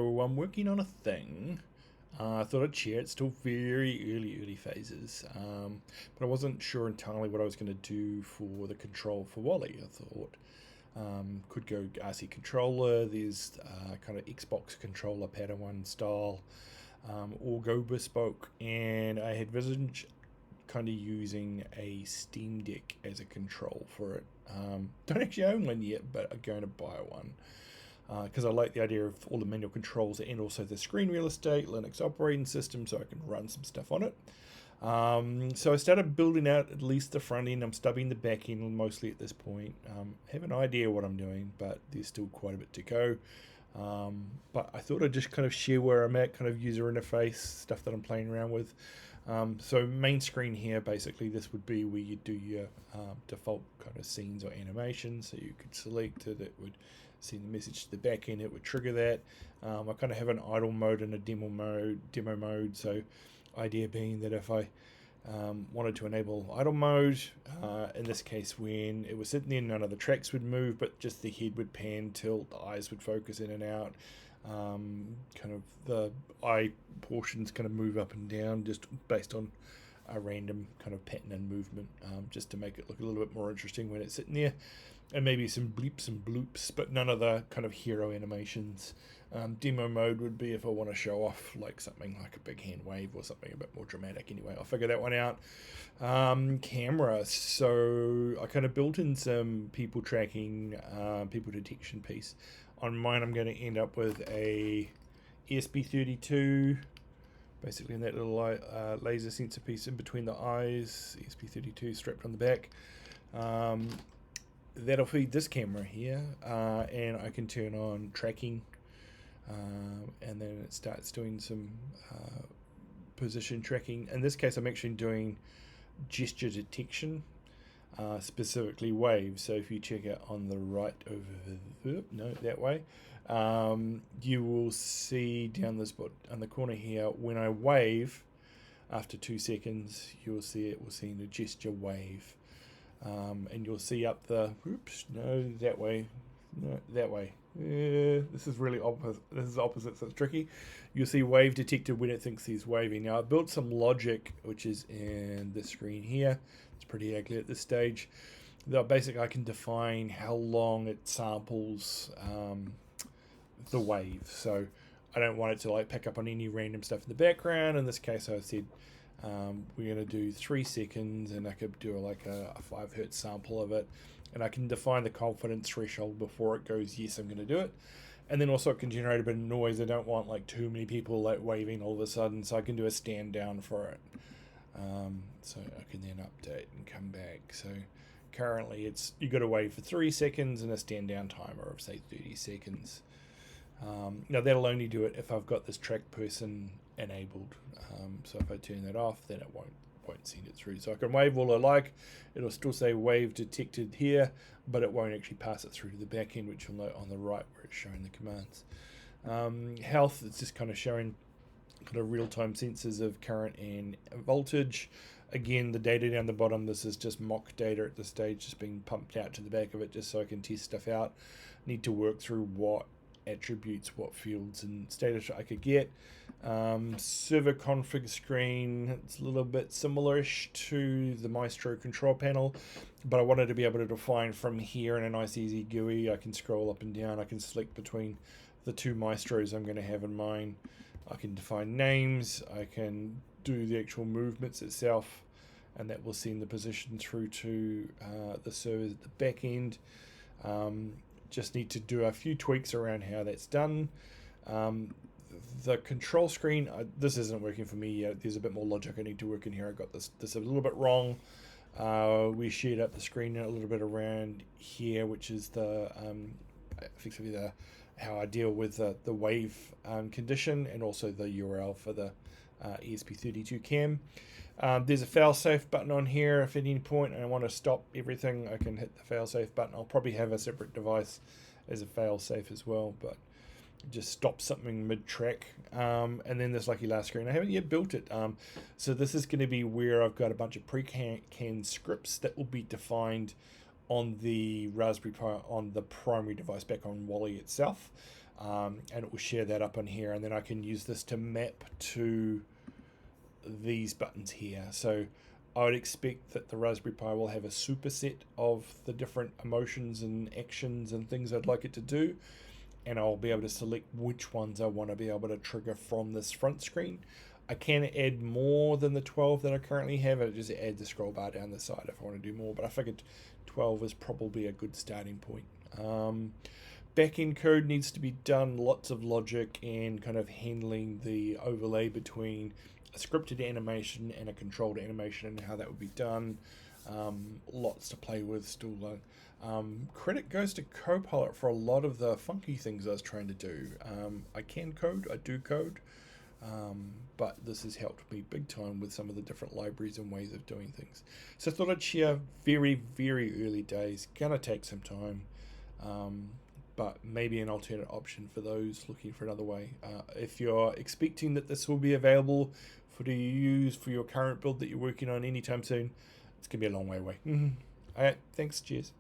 So I'm working on a thing. I thought I'd share. It's still very early phases, but I wasn't sure entirely what I was going to do for the control for Wally. I thought could go RC controller. There's kind of Xbox controller Padawan style, or go bespoke. And I had envisaged kind of using a Steam Deck as a control for it. Don't actually own one yet, but I'm going to buy one because I like the idea of all the manual controls and also the screen real estate, Linux operating system, so I can run some stuff on it. So I started building out at least the front end. I'm stubbing the back end mostly at this point. Have an idea what I'm doing, but there's still quite a bit to go. But I thought I'd just kind of share where I'm at, kind of user interface, stuff that I'm playing around with. So main screen here, basically this would be where you do your default kind of scenes or animations. So you could select it, it would send the message to the back end, it would trigger that. I kind of have an idle mode and a demo mode. So idea being that if I wanted to enable idle mode, in this case when it was sitting there, none of the tracks would move, but just the head would pan, tilt, the eyes would focus in and out. Kind of the eye portions kind of move up and down just based on a random kind of pattern and movement, just to make it look a little bit more interesting when it's sitting there. And maybe some bleeps and bloops, but none of the kind of hero animations. Demo mode would be if I want to show off like something like a big hand wave or something a bit more dramatic. Anyway, I'll figure that one out. Camera. So I kind of built in some people tracking, people detection piece. On mine, I'm going to end up with a ESP32, basically in that little laser sensor piece in between the eyes. ESP32 strapped on the back. That'll feed this camera here, and I can turn on tracking, and then it starts doing some position tracking. In this case, I'm actually doing gesture detection, specifically waves. So if you check it on the right over that way, you will see down this bot on the corner here, when I wave after 2 seconds, you'll see it will send a gesture wave. And you'll see up the that way. This is really opposite. This is opposite, so it's tricky. You'll see wave detected when it thinks he's waving. Now I built some logic which is in the screen here. It's pretty ugly at this stage. Basically I can define how long it samples the wave. So I don't want it to like pick up on any random stuff in the background. In this case I said we're going to do 3 seconds, and I could do like a 5 hertz sample of it, and I can define the confidence threshold before it goes yes, I'm going to do it. And then also it can generate a bit of noise. I don't want like too many people like waving all of a sudden, so I can do a stand down for it. So I can then update and come back. So currently it's you got to wave for 3 seconds and a stand down timer of say 30 seconds. Now that'll only do it if I've got this track person enabled. So if I turn that off, then it won't send it through. So I can wave all I like. It'll still say wave detected here, but it won't actually pass it through to the back end, which you'll note on the right where it's showing the commands. Health, it's just kind of showing kind of real-time sensors of current and voltage. Again, the data down the bottom, this is just mock data at this stage, just being pumped out to the back of it just so I can test stuff out. Need to work through what attributes, what fields and status I could get. Server config screen, it's a little bit similar-ish to the Maestro control panel, but I wanted to be able to define from here in a nice easy GUI. I can scroll up and down, I can select between the 2 Maestros I'm going to have in mind. I can define names, I can do the actual movements itself, and that will send the position through to the servers at the back end. Just need to do a few tweaks around how that's done. The control screen, this isn't working for me yet. There's a bit more logic I need to work in here. I got this a little bit wrong. We shared up the screen a little bit around here, which is the effectively how I deal with the wave condition, and also the URL for the ESP32 cam. There's a failsafe button on here. If at any point I want to stop everything, I can hit the failsafe button. I'll probably have a separate device as a failsafe as well, but just stop something mid-track. And then this lucky last screen, I haven't yet built it. So this is going to be where I've got a bunch of pre-canned scripts that will be defined on the Raspberry Pi on the primary device back on Wally itself. and it will share that up on here, and then I can use this to map to these buttons here. So I would expect that the Raspberry Pi will have a superset of the different emotions and actions and things I'd like it to do, and I'll be able to select which ones I want to be able to trigger from this front screen. I can add more than the 12 that I currently have. I just add the scroll bar down the side if I want to do more, but I figured 12 is probably a good starting point. Backend code needs to be done, lots of logic and kind of handling the overlay between a scripted animation and a controlled animation and how that would be done. Lots to play with still. Credit goes to Copilot for a lot of the funky things I was trying to do. I can code, I do code, but this has helped me big time with some of the different libraries and ways of doing things. So I thought I'd share very, very early days. Gonna take some time, but maybe an alternate option for those looking for another way. If you're expecting that this will be available for to use for your current build that you're working on anytime soon, it's gonna be a long way away. All right, thanks, cheers.